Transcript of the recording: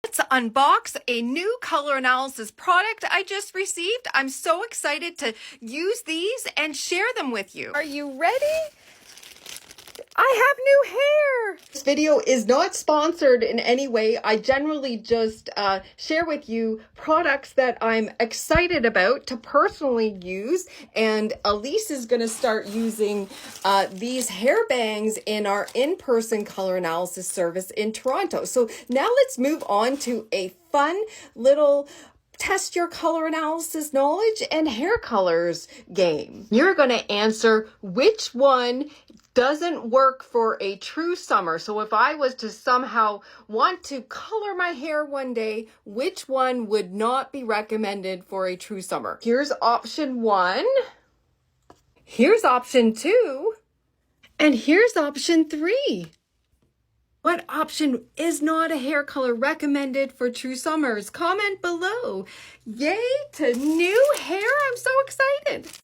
Let's unbox a new color analysis product I just received. I'm so excited to use these and share them with you. Are you ready? I have new hair. This video is not sponsored in any way. I generally just share with you products that I'm excited about to personally use. And Elise is going to start using these hair bangs in our in-person color analysis service in Toronto. So now let's move on to a fun little test your color analysis knowledge and hair colors game. You're going to answer which one doesn't work for a true summer. So if I was to somehow want to color my hair one day, which one would not be recommended for a true summer? Here's option 1. Here's option 2. And here's option 3. What option is not a hair color recommended for true summers? Comment below. Yay to new hair. I'm so excited.